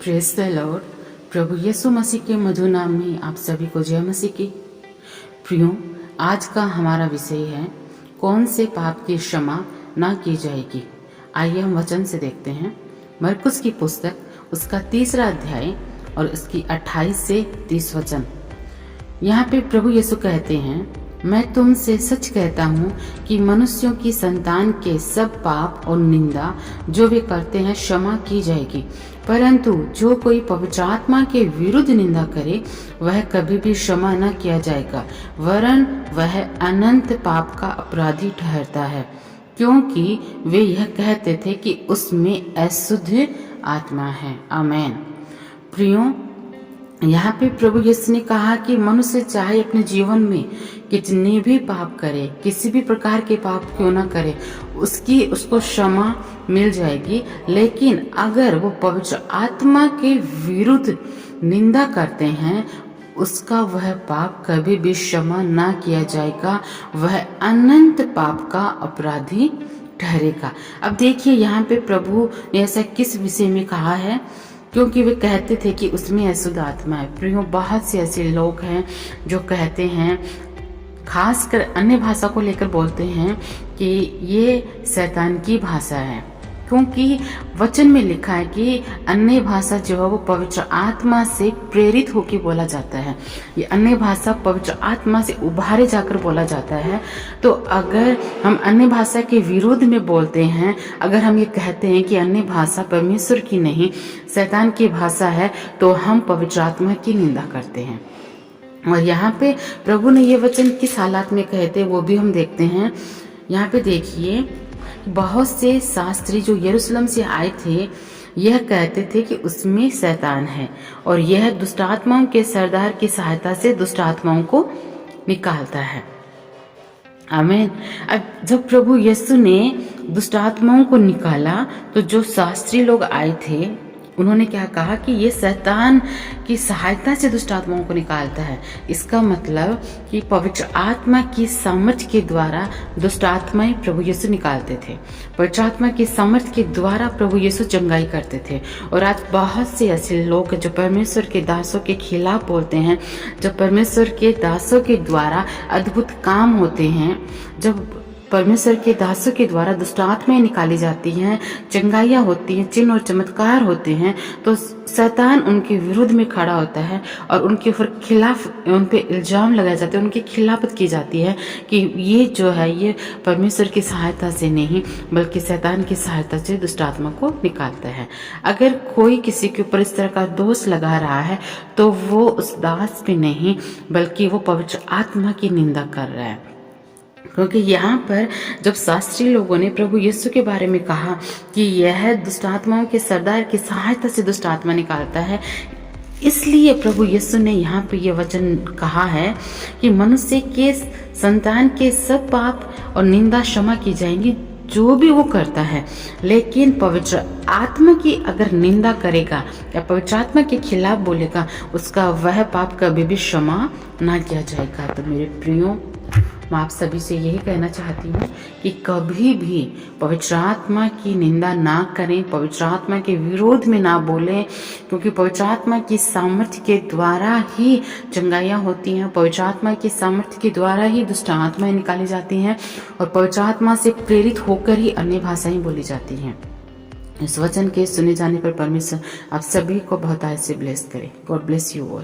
Praise the lord. प्रभु यीशु मसीह के मधुर नाम में आप सभी को जय मसीह की। प्रियो, आज का हमारा विषय है कौन से पाप की क्षमा ना की जाएगी। आइए हम वचन से देखते हैं। मरकुस की पुस्तक उसका 3 अध्याय और उसकी 28 से 30 वचन। यहाँ पे प्रभु यीशु कहते हैं, मैं तुमसे सच कहता हूँ कि मनुष्यों की संतान के सब पाप और निंदा जो वे करते हैं क्षमा की जाएगी, परंतु जो कोई पवित्र आत्मा के विरुद्ध निंदा करे वह कभी भी क्षमा न किया जाएगा, वरन वह अनंत पाप का अपराधी ठहरता है, क्योंकि वे यह कहते थे कि उसमें अशुद्ध आत्मा है। आमेन। प्रियो, यहाँ पे प्रभु यीशु ने कहा कि मनुष्य चाहे अपने जीवन में कितने भी पाप करे, किसी भी प्रकार के पाप क्यों ना करे, उसको क्षमा मिल जाएगी। लेकिन अगर वो पवित्र आत्मा के विरुद्ध निंदा करते हैं, उसका वह पाप कभी भी क्षमा ना किया जाएगा, वह अनंत पाप का अपराधी ठहरेगा। अब देखिए यहाँ पे प्रभु ने ऐसा किस विषय में कहा है, क्योंकि वे कहते थे कि उसमें अशुद्ध आत्मा है। प्रियो, बहुत से ऐसे लोग हैं जो कहते हैं, खासकर अन्य भाषा को लेकर बोलते हैं कि ये शैतान की भाषा है, क्योंकि वचन में लिखा है कि अन्य भाषा जो है वो पवित्र आत्मा से प्रेरित होकर बोला जाता है। ये अन्य भाषा पवित्र आत्मा से उभारे जाकर बोला जाता है। तो अगर हम अन्य भाषा के विरोध में बोलते हैं, अगर हम ये कहते हैं कि अन्य भाषा परमेश्वर की नहीं शैतान की भाषा है, तो हम पवित्र आत्मा की निंदा करते हैं। और यहाँ पे प्रभु ने ये वचन किस हालात में कहे थे वो भी हम देखते हैं। यहाँ पे देखिए, बहुत से शास्त्री जो यरूशलेम से आए थे यह कहते थे कि उसमें शैतान है और यह दुष्ट आत्माओं के सरदार की सहायता से दुष्ट आत्माओं को निकालता है। आमीन। अब जब प्रभु यीशु ने दुष्ट आत्माओं को निकाला तो जो शास्त्री लोग आए थे उन्होंने क्या कहा कि ये शैतान की सहायता से दुष्ट आत्माओं को निकालता है। इसका मतलब कि पवित्र आत्मा की सामर्थ्य के द्वारा दुष्ट आत्माएं प्रभु यीशु निकालते थे। पवित्र आत्मा की सामर्थ्य के द्वारा प्रभु यीशु चंगाई करते थे। और आज बहुत से ऐसे लोग जो परमेश्वर के दासों के खिलाफ बोलते हैं, जब परमेश्वर के दासों के द्वारा अद्भुत काम होते हैं, जब परमेश्वर के दासों के द्वारा दुष्ट आत्माएं निकाली जाती हैं, चंगाइयाँ होती हैं, चिन्ह और चमत्कार होते हैं, तो शैतान उनके विरुद्ध में खड़ा होता है और उनके ऊपर खिलाफ उन पे इल्जाम लगाए जाते हैं, उनकी खिलाफत की जाती है कि ये जो है ये परमेश्वर की सहायता से नहीं बल्कि शैतान की सहायता से दुष्ट आत्मा को निकालता है। अगर कोई किसी के ऊपर इस तरह का दोष लगा रहा है तो वो उस दास पे नहीं बल्कि वो पवित्र आत्मा की निंदा कर रहा है। क्योंकि यहाँ पर जब शास्त्री लोगों ने प्रभु यीशु के बारे में कहा कि यह दुष्ट आत्माओं के सरदार की सहायता से दुष्ट आत्मा निकालता है, इसलिए प्रभु यीशु ने यहाँ पे ये वचन कहा है कि मनुष्य के संतान के सब पाप और निंदा क्षमा की जाएंगी जो भी वो करता है। लेकिन पवित्र आत्मा की अगर निंदा करेगा या पवित्र आत्मा के खिलाफ बोलेगा, उसका वह पाप कभी भी क्षमा ना किया जाएगा। तो मेरे प्रियो, मैं आप सभी से यही कहना चाहती हूँ कि कभी भी पवित्र आत्मा की निंदा ना करें, पवित्र आत्मा के विरोध में ना बोलें, क्योंकि पवित्र आत्मा की सामर्थ्य के द्वारा ही चंगाइयाँ होती हैं, पवित्र आत्मा की सामर्थ्य के द्वारा ही दुष्ट आत्माएं निकाली जाती हैं और पवित्र आत्मा से प्रेरित होकर ही अन्य भाषाएं बोली जाती हैं। इस वचन के सुने जाने पर परमेश्वर आप सभी को बहुत से ब्लेस करे। God bless you all.